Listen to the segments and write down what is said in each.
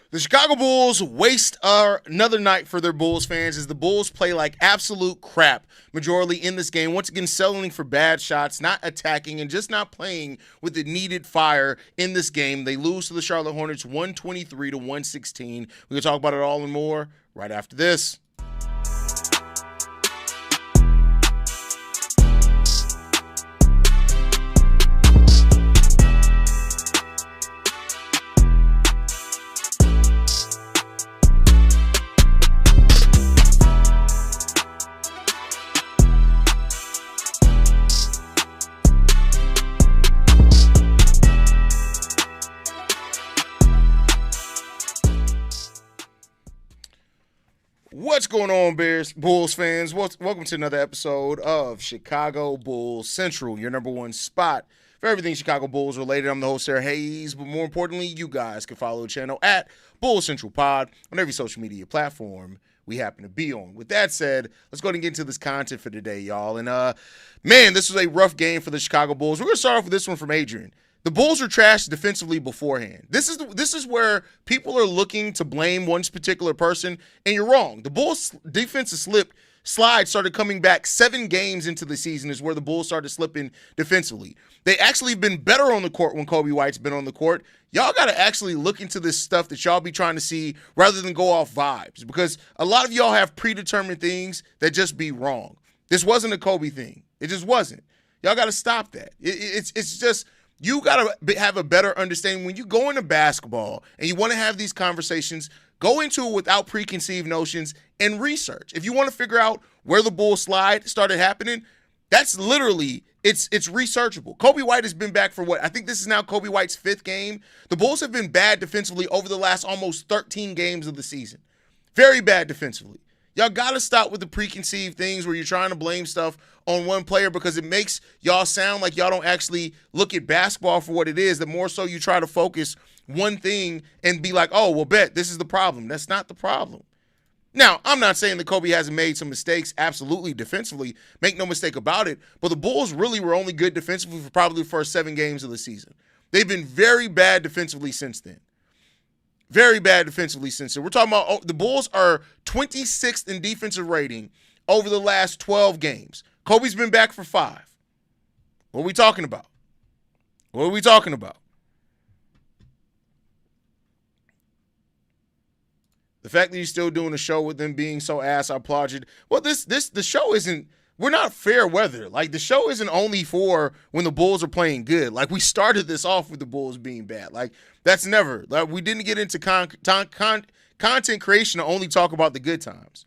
The Chicago Bulls waste another night for their Bulls fans as the Bulls play like absolute crap majorly in this game. Once again, settling for bad shots, not attacking, and just not playing with the needed fire in this game. They lose to the Charlotte Hornets 123 to 116. We're going to talk about it all and more right after this. What's going on, Bulls fans? Welcome to another episode of Chicago Bulls Central, your number one spot for everything Chicago Bulls related. I'm the host, Haize, but more importantly, you guys can follow the channel at Bulls Central Pod on every social media platform we happen to be on. With that said, let's go ahead and get into this content for today, y'all. And, man, this was a rough game for the Chicago Bulls. We're going to start off with this one from Adrian. The Bulls are trashed defensively beforehand. This is where people are looking to blame one particular person, and you're wrong. The Bulls' defensive slide started coming back 7 games into the season is where the Bulls started slipping defensively. They actually have been better on the court when Coby White's been on the court. Y'all got to actually look into this stuff that y'all be trying to see rather than go off vibes, because a lot of y'all have predetermined things that just be wrong. This wasn't a Coby thing. It just wasn't. Y'all got to stop that. It's just... You got to have a better understanding. When you go into basketball and you want to have these conversations, go into it without preconceived notions and research. If you want to figure out where the Bulls slide started happening, that's literally, it's researchable. Coby White has been back for what? I think this is now Coby White's 5th game. The Bulls have been bad defensively over the last almost 13 games of the season. Very bad defensively. Y'all got to stop with the preconceived things where you're trying to blame stuff on one player, because it makes y'all sound like y'all don't actually look at basketball for what it is. The more so you try to focus one thing and be like, oh, well, bet this is the problem. That's not the problem. Now, I'm not saying that Coby hasn't made some mistakes, absolutely, defensively. Make no mistake about it. But the Bulls really were only good defensively for probably the first 7 games of the season. They've been very bad defensively since then. Very bad defensively since then. We're talking about the Bulls are 26th in defensive rating over the last 12 games. Coby's been back for 5. What are we talking about? What are we talking about? The fact that you're still doing a show with them being so ass, I applaud you. Well, the show isn't, we're not fair weather. Like, the show isn't only for when the Bulls are playing good. Like, we started this off with the Bulls being bad. Like, that's never. Like, we didn't get into content creation to only talk about the good times.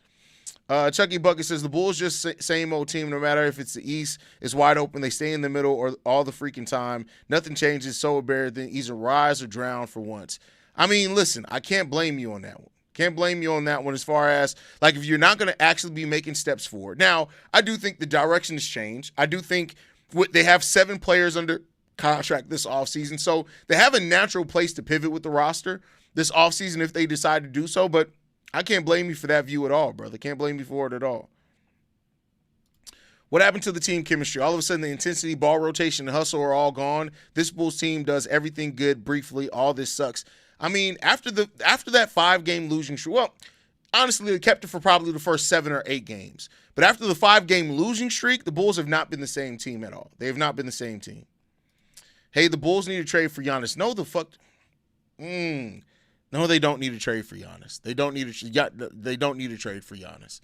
Chucky Bucket says the Bulls just same old team. No matter if it's the East, it's wide open. They stay in the middle or all the freaking time. Nothing changes. So better than either rise or drown for once. I mean, listen, I can't blame you on that one. Can't blame you on that one as far as, like, if you're not going to actually be making steps forward. Now, I do think the direction has changed. I do think they have 7 players under contract this offseason, so they have a natural place to pivot with the roster this offseason if they decide to do so, but I can't blame you for that view at all, brother. Can't blame you for it at all. What happened to the team chemistry? All of a sudden, the intensity, ball rotation, and hustle are all gone. This Bulls team does everything good briefly. All this sucks. I mean, after that 5-game losing streak, well, honestly, they kept it for probably the first 7 or 8 games. But after the 5-game losing streak, the Bulls have not been the same team at all. They have not been the same team. Hey, the Bulls need to trade for Giannis. No, the fuck. No, they don't need to trade for Giannis. They don't need to trade for Giannis.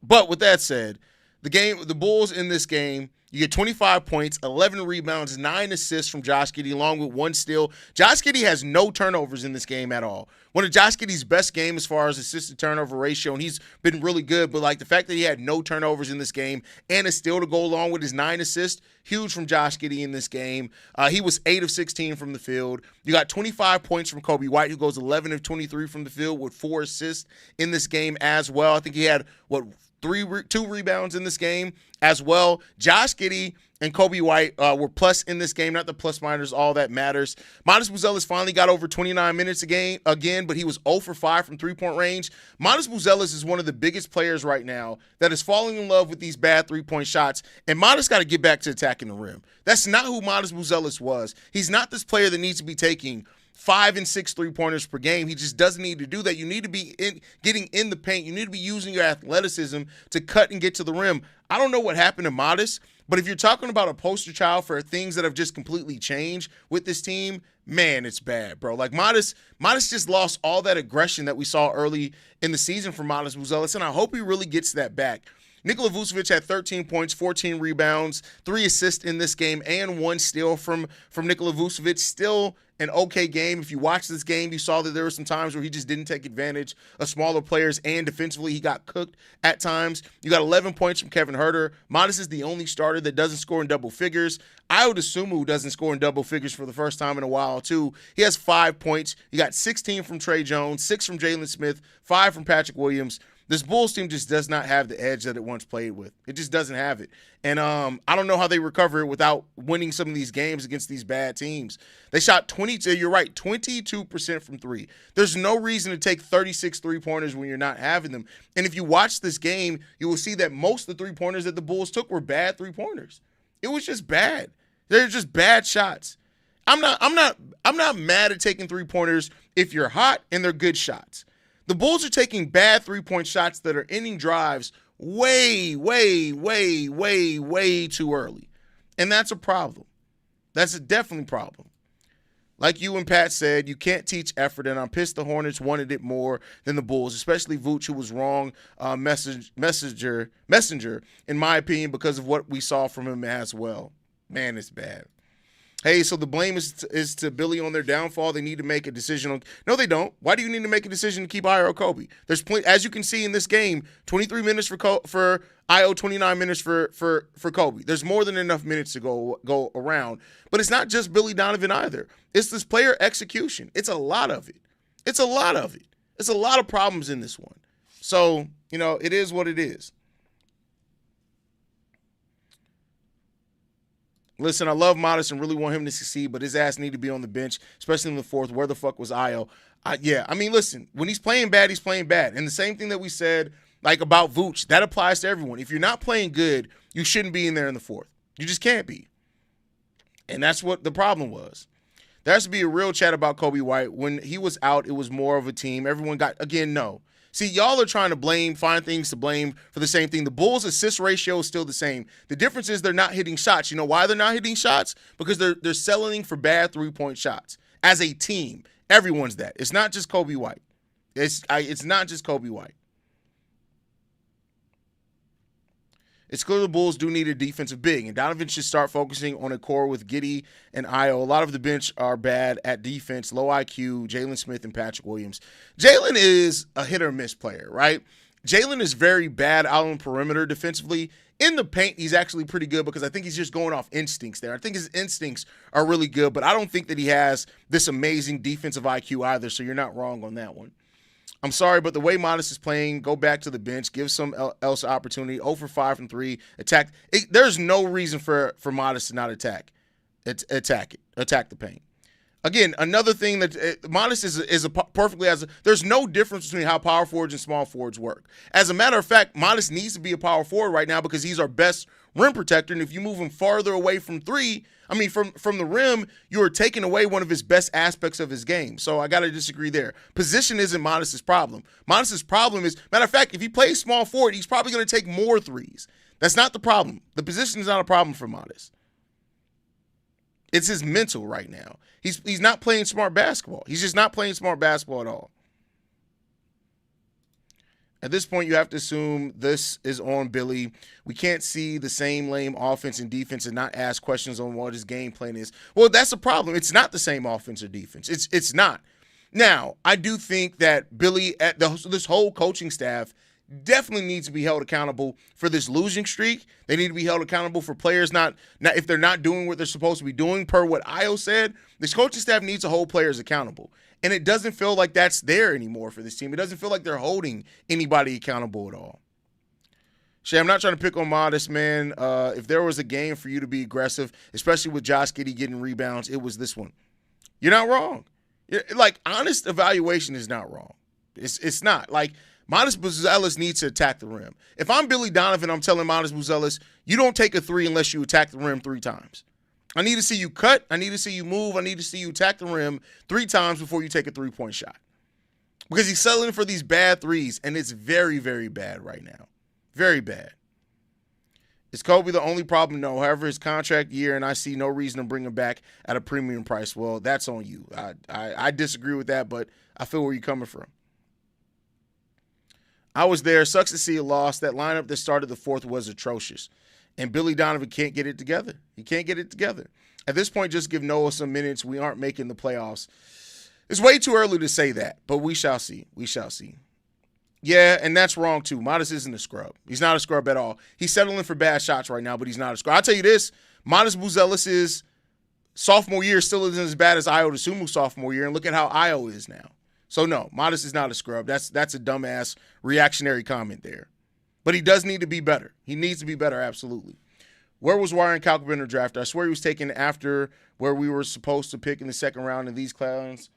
But with that said, the Bulls in this game, you get 25 points, 11 rebounds, 9 assists from Josh Giddey, along with 1 steal. Josh Giddey has no turnovers in this game at all. One of Josh Giddey's best games as far as assist-to-turnover ratio, and he's been really good. But, like, the fact that he had no turnovers in this game and a steal to go along with his 9 assists, huge from Josh Giddey in this game. He was 8 of 16 from the field. You got 25 points from Coby White, who goes 11 of 23 from the field with 4 assists in this game as well. I think he had, 2 rebounds in this game as well. Josh Giddey and Coby White were plus in this game. Not the plus minus, all that matters. Modest Buzelis finally got over 29 minutes again, but he was 0 for 5 from three-point range. Modest Buzelis is one of the biggest players right now that is falling in love with these bad three-point shots, and Modest got to get back to attacking the rim. That's not who Modest Buzelis was. He's not this player that needs to be taking 5 and 6 3-pointers per game. He just doesn't need to do that. You need to be getting in the paint. You need to be using your athleticism to cut and get to the rim. I don't know what happened to Modest, but if you're talking about a poster child for things that have just completely changed with this team, man, it's bad, bro. Like Modest just lost all that aggression that we saw early in the season from Modest Buzelis, and I hope he really gets that back. Nikola Vucevic had 13 points, 14 rebounds, 3 assists in this game, and 1 steal from Nikola Vucevic. Still an okay game. If you watch this game, you saw that there were some times where he just didn't take advantage of smaller players, and defensively he got cooked at times. You got 11 points from Kevin Huerter. Modest is the only starter that doesn't score in double figures. Ayo Dosunmu doesn't score in double figures for the first time in a while, too. He has 5 points. You got 16 from Trey Jones, 6 from Jalen Smith, 5 from Patrick Williams. This Bulls team just does not have the edge that it once played with. It just doesn't have it. And I don't know how they recover it without winning some of these games against these bad teams. They shot 22% from 3. There's no reason to take 36 3-pointers when you're not having them. And if you watch this game, you will see that most of the 3-pointers that the Bulls took were bad 3-pointers. It was just bad. They're just bad shots. I'm not mad at taking 3-pointers if you're hot and they're good shots. The Bulls are taking bad 3-point shots that are ending drives way, way, way, way, way too early. And that's a problem. That's a definitely problem. Like you and Pat said, you can't teach effort, and I'm pissed the Hornets wanted it more than the Bulls, especially Vooch, who was wrong messenger, in my opinion, because of what we saw from him as well. Man, it's bad. Hey, so the blame is to Billy on their downfall. They need to make a decision on. No, they don't. Why do you need to make a decision to keep Ayo or Kobe? There's plenty, as you can see in this game, 23 minutes for Ayo, 29 minutes for Kobe. There's more than enough minutes to go around. But it's not just Billy Donovan either. It's this player execution. It's a lot of it. It's a lot of problems in this one. So, it is what it is. Listen, I love Modest and really want him to succeed, but his ass need to be on the bench, especially in the fourth. Where the fuck was Ayo? Listen, when he's playing bad, he's playing bad. And the same thing that we said, about Vooch, that applies to everyone. If you're not playing good, you shouldn't be in there in the fourth. You just can't be. And that's what the problem was. There has to be a real chat about Kobe White. When he was out, it was more of a team. Everyone got, again, no. See, y'all are trying to find things to blame for the same thing. The Bulls' assist ratio is still the same. The difference is they're not hitting shots. You know why they're not hitting shots? Because they're settling for bad 3-point shots. As a team, everyone's that. It's not just Kobe White. It's not just Kobe White. It's clear the Bulls do need a defensive big, and Donovan should start focusing on a core with Giddey and Ayo. A lot of the bench are bad at defense, low IQ, Jalen Smith and Patrick Williams. Jalen is a hit-or-miss player, right? Jalen is very bad out on perimeter defensively. In the paint, he's actually pretty good because I think he's just going off instincts there. I think his instincts are really good, but I don't think that he has this amazing defensive IQ either, so you're not wrong on that one. I'm sorry, but the way Modest is playing, go back to the bench, give some else opportunity. 0 for 5 from 3, attack. There's no reason for Modest to not attack the paint. Again, another thing that Modest is perfectly there's no difference between how power forwards and small forwards work. As a matter of fact, Modest needs to be a power forward right now because he's our best rim protector, and if you move him farther away from from the rim, you're taking away one of his best aspects of his game. So I got to disagree there. Position isn't Modest's problem. Modest's problem is, matter of fact, if he plays small forward, he's probably going to take more threes. That's not the problem. The position is not a problem for Modest. It's his mental right now. He's not playing smart basketball. He's just not playing smart basketball at all. At this point, you have to assume this is on Billy. We can't see the same lame offense and defense and not ask questions on what his game plan is. Well, that's the problem. It's not the same offense or defense. It's not. Now, I do think that Billy, this whole coaching staff, definitely needs to be held accountable for this losing streak. They need to be held accountable for players not if they're not doing what they're supposed to be doing, per what Ayo said. This coaching staff needs to hold players accountable. And it doesn't feel like that's there anymore for this team. It doesn't feel like they're holding anybody accountable at all. Shay, I'm not trying to pick on Modest, man. If there was a game for you to be aggressive, especially with Josh Giddey getting rebounds, it was this one. You're not wrong. Honest evaluation is not wrong. It's not. Modest Buzelis needs to attack the rim. If I'm Billy Donovan, I'm telling Modest Buzelis, you don't take a 3 unless you attack the rim 3 times. I need to see you cut. I need to see you move. I need to see you attack the rim 3 times before you take a three-point shot. Because he's settling for these bad threes, and it's very, very bad right now. Very bad. Is Kobe the only problem? No. However, his contract year, and I see no reason to bring him back at a premium price. Well, that's on you. I disagree with that, but I feel where you're coming from. I was there. Sucks to see a loss. That lineup that started the fourth was atrocious. And Billy Donovan can't get it together. He can't get it together. At this point, just give Noah some minutes. We aren't making the playoffs. It's way too early to say that, but we shall see. We shall see. Yeah, and that's wrong too. Modest isn't a scrub. He's not a scrub at all. He's settling for bad shots right now, but he's not a scrub. I'll tell you this, Modest Buzelis' sophomore year still isn't as bad as Ayo Dosunmu's sophomore year, and look at how Ayo is now. So no, Modest is not a scrub. That's a dumbass reactionary comment there. But he does need to be better. He needs to be better, absolutely. Where was Ryan Kalkbrenner drafted? I swear he was taken after where we were supposed to pick in the second round, and these clowns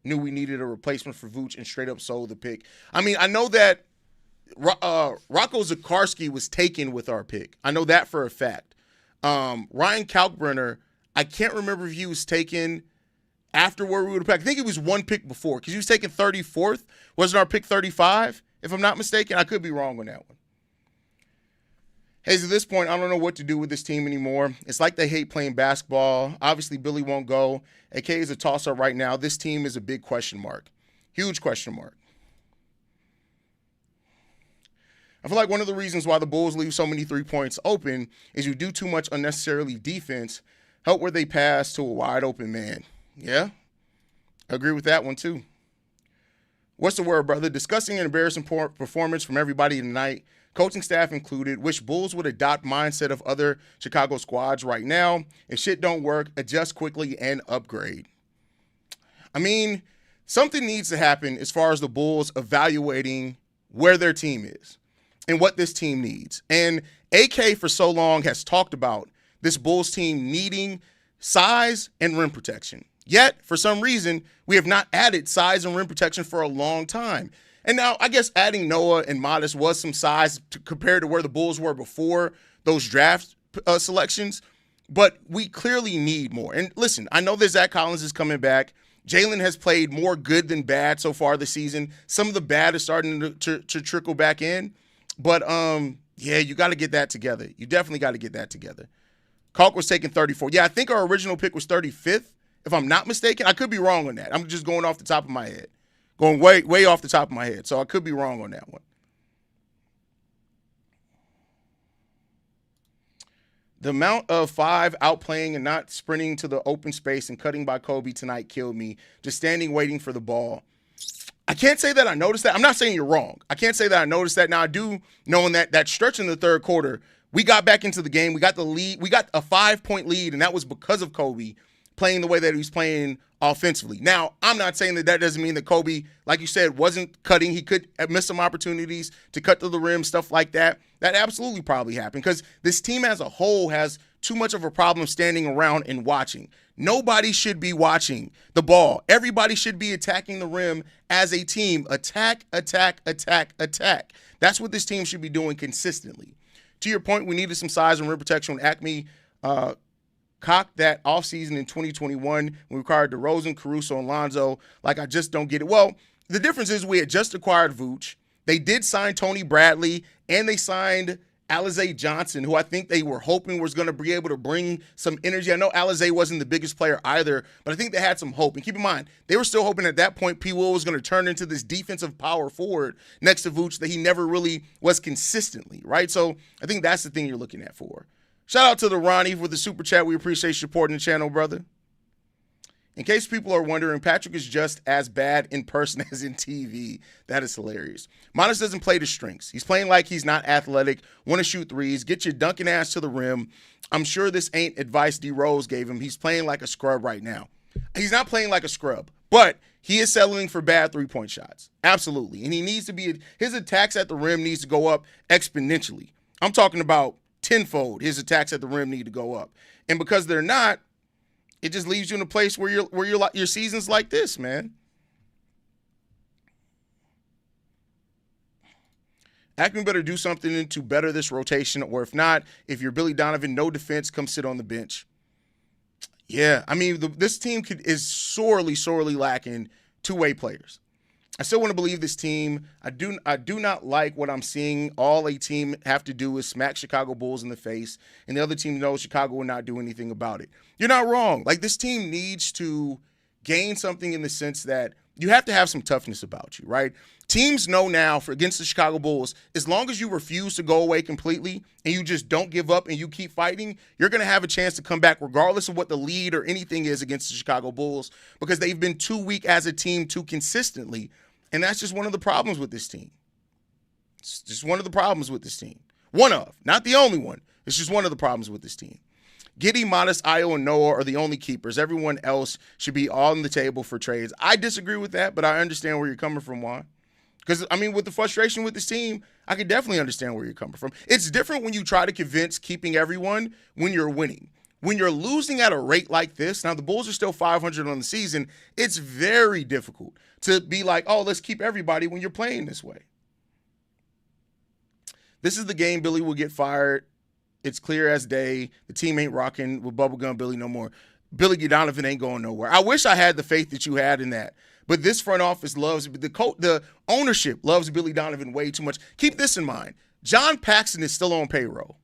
knew we needed a replacement for Vooch and straight up sold the pick. I mean, I know that Rocco Zakarsky was taken with our pick. I know that for a fact. Ryan Kalkbrenner, I can't remember if he was taken after where we would have picked. I think it was one pick before because he was taken 34th. Wasn't our pick 35, if I'm not mistaken? I could be wrong on that one. Haize, at this point, I don't know what to do with this team anymore. It's like they hate playing basketball. Obviously, Billy won't go. AK is a toss-up right now. This team is a big question mark. Huge question mark. I feel like one of the reasons why the Bulls leave so many 3 points open is you do too much unnecessarily defense, help where they pass to a wide-open man. Yeah, I agree with that one too. What's the word, brother? Disgusting and embarrassing performance from everybody tonight. Coaching staff included. Wish Bulls would adopt mindset of other Chicago squads right now. If shit don't work, adjust quickly and upgrade. I mean, something needs to happen as far as the Bulls evaluating where their team is and what this team needs. And AK for so long has talked about this Bulls team needing size and rim protection. Yet, for some reason, we have not added size and rim protection for a long time. And now, I guess adding Noah and Modest was some size compared to where the Bulls were before those draft selections, but we clearly need more. And listen, I know that Zach Collins is coming back. Jalen has played more good than bad so far this season. Some of the bad is starting to trickle back in. But, yeah, you got to get that together. You definitely got to get that together. Kalk was taken 34. Yeah, I think our original pick was 35th, if I'm not mistaken. I could be wrong on that. I'm just going off the top of my head. Going way, way off the top of my head. So I could be wrong on that one. The amount of 5 outplaying and not sprinting to the open space and cutting by Kobe tonight killed me. Just standing waiting for the ball. I can't say that I noticed that. I'm not saying you're wrong. I can't say that I noticed that. Now, I do know in that stretch in the third quarter, we got back into the game. We got the lead. We got a 5-point lead, and that was because of Kobe playing the way that he was playing offensively. Now, I'm not saying that doesn't mean that Kobe, like you said, wasn't cutting. He could have missed some opportunities to cut to the rim, stuff like that. That absolutely probably happened because this team as a whole has too much of a problem standing around and watching. Nobody should be watching the ball. Everybody should be attacking the rim as a team. Attack, attack, attack, attack. That's what this team should be doing consistently. To your point, we needed some size and rim protection when Acme cocked that offseason in 2021. We required DeRozan, Caruso, and Lonzo. Like, I just don't get it. Well, the difference is we had just acquired Vooch. They did sign Tony Bradley, and they signed Alize Johnson, who I think they were hoping was going to be able to bring some energy. I know Alize wasn't the biggest player either, but I think they had some hope. And keep in mind, they were still hoping at that point P. Will was going to turn into this defensive power forward next to Vooch that he never really was consistently, right? So I think that's the thing you're looking at for. Shout out to the Ronnie for the super chat. We appreciate you supporting the channel, brother. In case people are wondering, Patrick is just as bad in person as in TV. That is hilarious. Modest doesn't play to strengths. He's playing like he's not athletic, want to shoot threes, get your dunking ass to the rim. I'm sure this ain't advice D. Rose gave him. He's playing like a scrub right now. He's not playing like a scrub, but he is settling for bad three-point shots. Absolutely. And he needs to be, his attacks at the rim needs to go up exponentially. I'm talking about tenfold. His attacks at the rim need to go up. And because they're not, it just leaves you in a place where your season's like this, man. Ackman better do something to better this rotation, or if not, if you're Billy Donovan, no defense, come sit on the bench. Yeah, I mean, this team is sorely lacking two-way players. I still want to believe this team. I do not like what I'm seeing. All a team have to do is smack Chicago Bulls in the face, and the other team knows Chicago will not do anything about it. You're not wrong. Like, this team needs to gain something in the sense that you have to have some toughness about you, right? Teams know now for against the Chicago Bulls, as long as you refuse to go away completely and you just don't give up and you keep fighting, you're going to have a chance to come back regardless of what the lead or anything is against the Chicago Bulls because they've been too weak as a team too consistently. And that's just one of the problems with this team. It's just one of the problems with this team. One of, not the only one. It's just one of the problems with this team. Giddey, Modest, Ayo, and Noah are the only keepers. Everyone else should be on the table for trades. I disagree with that, but I understand where you're coming from, Juan. Because, I mean, with the frustration with this team, I can definitely understand where you're coming from. It's different when you try to convince keeping everyone when you're winning. When you're losing at a rate like this, now the Bulls are still 500 on the season, it's very difficult to be like, oh, let's keep everybody when you're playing this way. This is the game Billy will get fired. It's clear as day. The team ain't rocking with Bubblegum Billy no more. Billy Donovan ain't going nowhere. I wish I had the faith that you had in that. But this front office loves, the ownership loves Billy Donovan way too much. Keep this in mind. John Paxson is still on payroll.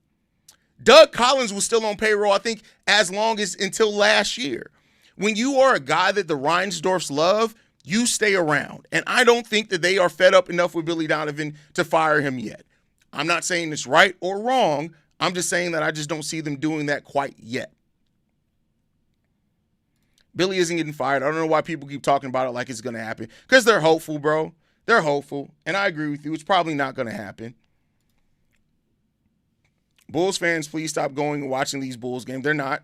Doug Collins was still on payroll, I think, as long as until last year. When you are a guy that the Reinsdorfs love, you stay around. And I don't think that they are fed up enough with Billy Donovan to fire him yet. I'm not saying it's right or wrong. I'm just saying that I just don't see them doing that quite yet. Billy isn't getting fired. I don't know why people keep talking about it like it's going to happen. Because they're hopeful, bro. They're hopeful. And I agree with you. It's probably not going to happen. Bulls fans, please stop going and watching these Bulls games. They're not.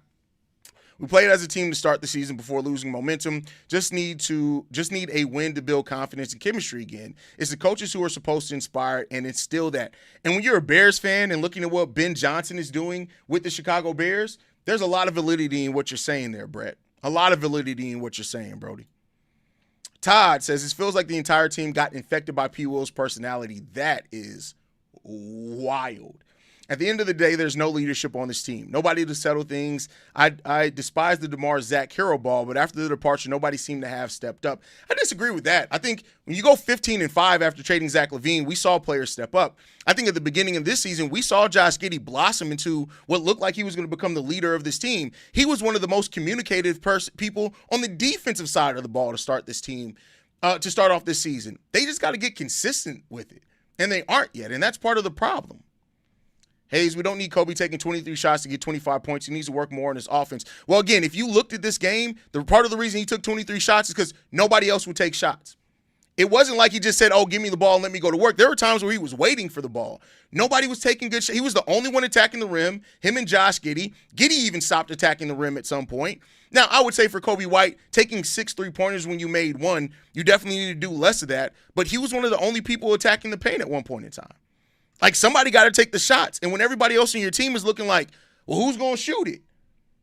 We played as a team to start the season before losing momentum. Just need a win to build confidence and chemistry again. It's the coaches who are supposed to inspire and instill that. And when you're a Bears fan and looking at what Ben Johnson is doing with the Chicago Bears, there's a lot of validity in what you're saying there, Brett. A lot of validity in what you're saying, Brody. Todd says, it feels like the entire team got infected by P. Will's personality. That is wild. At the end of the day, there's no leadership on this team. Nobody to settle things. I despise the DeMar Zach hero ball, but after the departure, nobody seemed to have stepped up. I disagree with that. I think when you go 15-5 after trading Zach LaVine, we saw players step up. I think at the beginning of this season, we saw Josh Giddey blossom into what looked like he was going to become the leader of this team. He was one of the most communicative people on the defensive side of the ball to start this team, to start off this season. They just got to get consistent with it, and they aren't yet, and that's part of the problem. Haize, we don't need Kobe taking 23 shots to get 25 points. He needs to work more on his offense. Well, again, if you looked at this game, the part of the reason he took 23 shots is because nobody else would take shots. It wasn't like he just said, oh, give me the ball and let me go to work. There were times where he was waiting for the ball. Nobody was taking good shots. He was the only one attacking the rim, him and Josh Giddey. Giddey even stopped attacking the rim at some point. Now, I would say for Kobe White, taking 6 3-pointers when you made one, you definitely need to do less of that. But he was one of the only people attacking the paint at one point in time. Like, somebody got to take the shots. And when everybody else on your team is looking like, well, who's going to shoot it?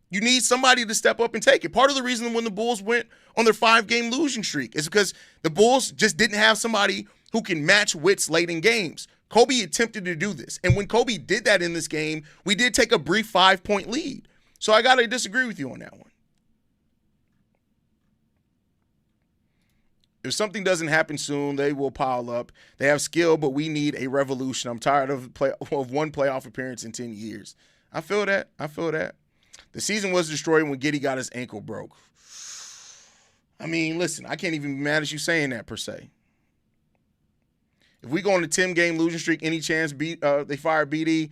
You need somebody to step up and take it. Part of the reason when the Bulls went on their 5-game losing streak is because the Bulls just didn't have somebody who can match wits late in games. Kobe attempted to do this. And when Kobe did that in this game, we did take a brief 5-point lead. So I got to disagree with you on that one. If something doesn't happen soon, they will pile up. They have skill, but we need a revolution. I'm tired of one playoff appearance in 10 years. I feel that. The season was destroyed when Giddey got his ankle broke. I mean, listen, I can't even be mad at you saying that per se. If we go on a 10-game losing streak, any chance they fire BD?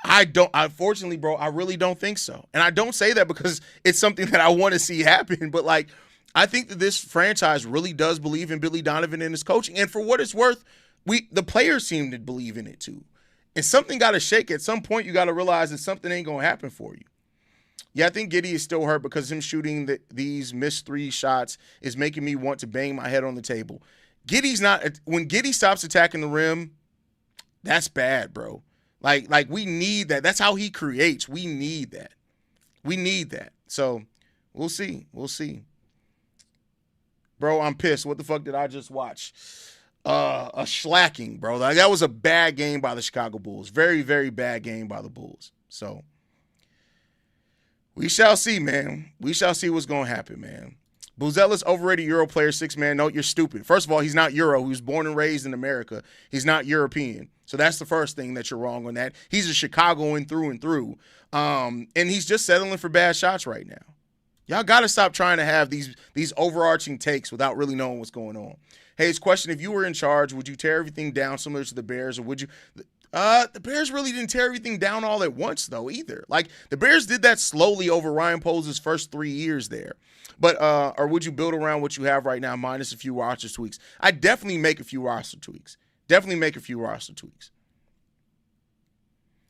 Unfortunately, bro, I really don't think so. And I don't say that because it's something that I want to see happen, but like, I think that this franchise really does believe in Billy Donovan and his coaching. And for what it's worth, the players seem to believe in it too. And something got to shake. At some point, you got to realize that something ain't going to happen for you. Yeah, I think Giddey is still hurt because him shooting these missed 3 shots is making me want to bang my head on the table. When Giddey stops attacking the rim, that's bad, bro. Like we need that. That's how he creates. We need that. So we'll see. Bro, I'm pissed. What the fuck did I just watch? A slacking, bro. Like, that was a bad game by the Chicago Bulls. Very, very bad game by the Bulls. So We shall see, man. We shall see what's going to happen, man. Buzella's overrated Euro player, 6-man. No, you're stupid. First of all, he's not Euro. He was born and raised in America. He's not European. So that's the first thing that you're wrong on that. He's a Chicagoan through and through. And he's just settling for bad shots right now. Y'all got to stop trying to have these overarching takes without really knowing what's going on. Haize, question, if you were in charge, would you tear everything down similar to the Bears, or would you – the Bears really didn't tear everything down all at once, though, either. Like, the Bears did that slowly over Ryan Poles' first 3 years there. But or would you build around what you have right now minus a few roster tweaks? I'd definitely make a few roster tweaks.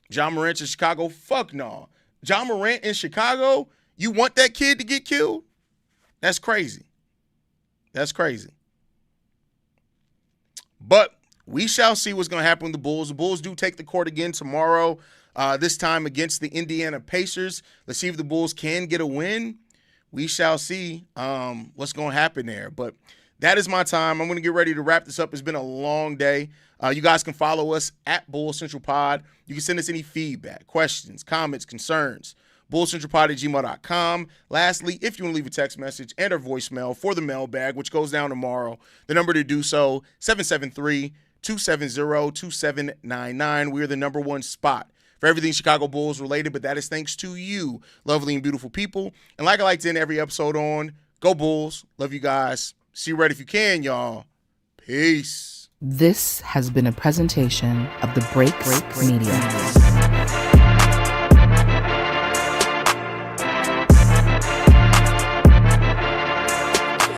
John Morant in Chicago? Fuck no. John Morant in Chicago? You want that kid to get killed? That's crazy. But we shall see what's going to happen with the Bulls. The Bulls do take the court again tomorrow, this time against the Indiana Pacers. Let's see if the Bulls can get a win. We shall see what's going to happen there. But that is my time. I'm going to get ready to wrap this up. It's been a long day. You guys can follow us at Bull Central Pod. You can send us any feedback, questions, comments, concerns. bullcentralpod@gmail.com. Lastly, if you want to leave a text message and or voicemail for the mailbag, which goes down tomorrow, the number to do so, 773-270-2799. We are the #1 spot for everything Chicago Bulls related, but that is thanks to you, lovely and beautiful people. And like I like to end every episode on, go Bulls. Love you guys. See you right if you can, y'all. Peace. This has been a presentation of the Break Media.